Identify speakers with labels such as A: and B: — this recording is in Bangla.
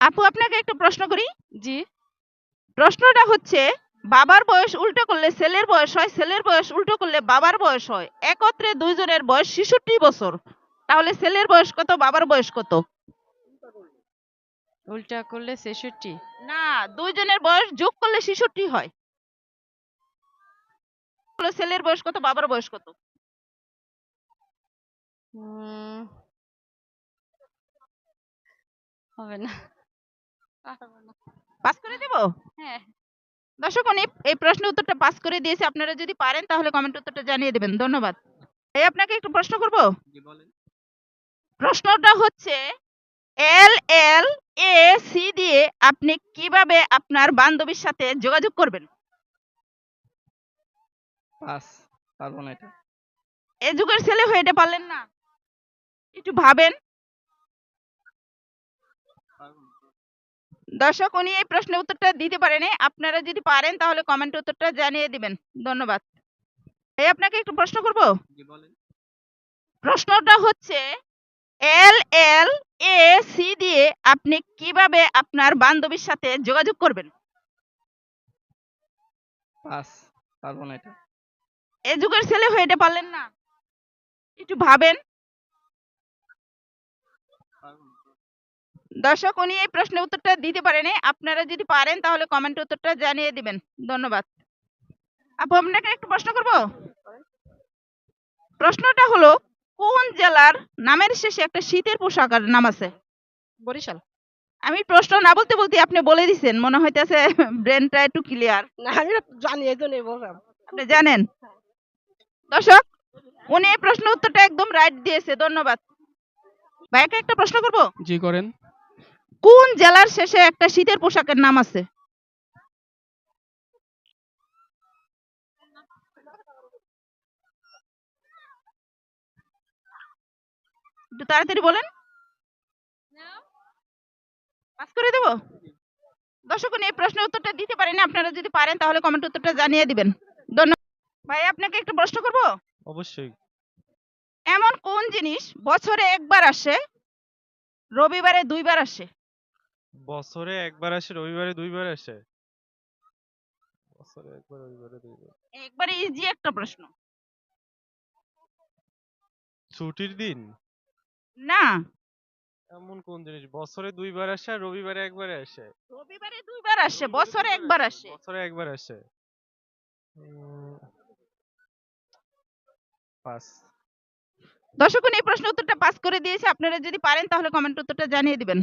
A: আপু আপনাকে একটা প্রশ্ন করি।
B: জি।
A: প্রশ্নটা হচ্ছে, বাবার বয়স উল্টো করলে ছেলের বয়স হয়, ছেলের বয়স উল্টো করলে বাবার বয়স হয়, একত্রে দুইজনের বয়স 66 বছর। তাহলে ছেলের বয়স কত, বাবার বয়স কত?
B: উল্টা করলে 66।
A: না, দুইজনের বয়স যোগ করলে 66 হয়। তাহলে ছেলের বয়স কত, বাবার বয়স কত?
B: হবে না।
A: পাস করে দেব?
B: হ্যাঁ।
A: দর্শক, উনি এই প্রশ্নের উত্তরটা পাস করে দিয়েছে। আপনারা যদি পারেন তাহলে কমেন্ট উত্তরটা জানিয়ে দেবেন। ধন্যবাদ। এই আপনাকে একটু প্রশ্ন করব।
C: জি বলেন।
A: প্রশ্নটা হচ্ছে, এল এল এ সি দিয়ে আপনি কিভাবে আপনার বান্ধবীর সাথে যোগাযোগ করবেন?
C: পাস। পারবো না এটা।
A: এ যুগের ছেলে হয়ে এটা পারলেন না? একটু ভাবেন।
C: পারবো না।
A: দর্শক, উনি এই প্রশ্নের উত্তরটা দিতে পারেনি। আপনারা যদি পারেন তাহলে কমেন্ট উত্তরটা জানিয়ে দিবেন। ধন্যবাদ। এই আপনাকে একটু প্রশ্ন করব।
C: জি বলেন।
A: প্রশ্নটা হচ্ছে, এল এল এ সি দিয়ে আপনি কিভাবে আপনার বান্ধবীর সাথে যোগাযোগ করবেন?
C: পাস। পারবো না এটা।
A: এ যুগের ছেলে হয়ে এটা পারলেন না? একটু ভাবেন।
C: পারবো না।
A: দর্শক, উনি এই প্রশ্নের উত্তরটা দিতে পারেনি। আপনারা যদি পারেন তাহলে কমেন্ট উত্তরটা জানিয়ে দিবেন। ধন্যবাদ। আপু আপনাকে একটু প্রশ্ন করব। প্রশ্নটা হলো, কোন জেলার নামের শেষে একটা শীতের পোশাকের নাম আছে?
B: বরিশাল।
A: আমি প্রশ্ন না বলতে বলতে আপনি বলে দিছেন, মনে হইতেছে ব্রেনটা একটু ক্লিয়ার।
D: না আমি জানি এই জন্যই বললাম।
A: আপনি জানেন? দর্শক, উনি এই প্রশ্ন উত্তরটা একদম রাইট দিয়েছে। ধন্যবাদ। ভাইকে একটা প্রশ্ন করব।
C: জি করেন।
A: কোন জেলার শেষে একটা শীতের পোশাকের নাম আছে? একটু তাড়াতাড়ি বলেন। পাস করে দেব? দর্শক, উনি এই প্রশ্নের উত্তরটা দিতে পারেন। আপনারা যদি পারেন তাহলে কমেন্ট উত্তরটা জানিয়ে দিবেন। ধন্যবাদ। ভাই আপনাকে একটা প্রশ্ন করব।
C: অবশ্যই।
A: এমন কোন জিনিস বছরে একবার আসে, রবিবারে দুইবার আসে?
E: বছরে একবার আসে, রবিবারে দুইবার আসে। বছরে একবার, রবিবারে দুইবার।
A: একবারে ইজি একটা প্রশ্ন।
E: ছুটির দিন।
A: না,
E: এমন কোন জিনিস বছরে দুইবার আসে আর রবিবারে একবারে আসে?
A: রবিবারে দুইবার আসে,
E: রবিবারে
A: বছরে
E: দুইবার
A: একবার আসে।
E: বছরে একবার আসে। পাস।
A: দর্শক, উনি এই প্রশ্ন উত্তরটা পাস করে দিয়েছে। আপনারা যদি পারেন তাহলে কমেন্ট উত্তরটা জানিয়ে দিবেন।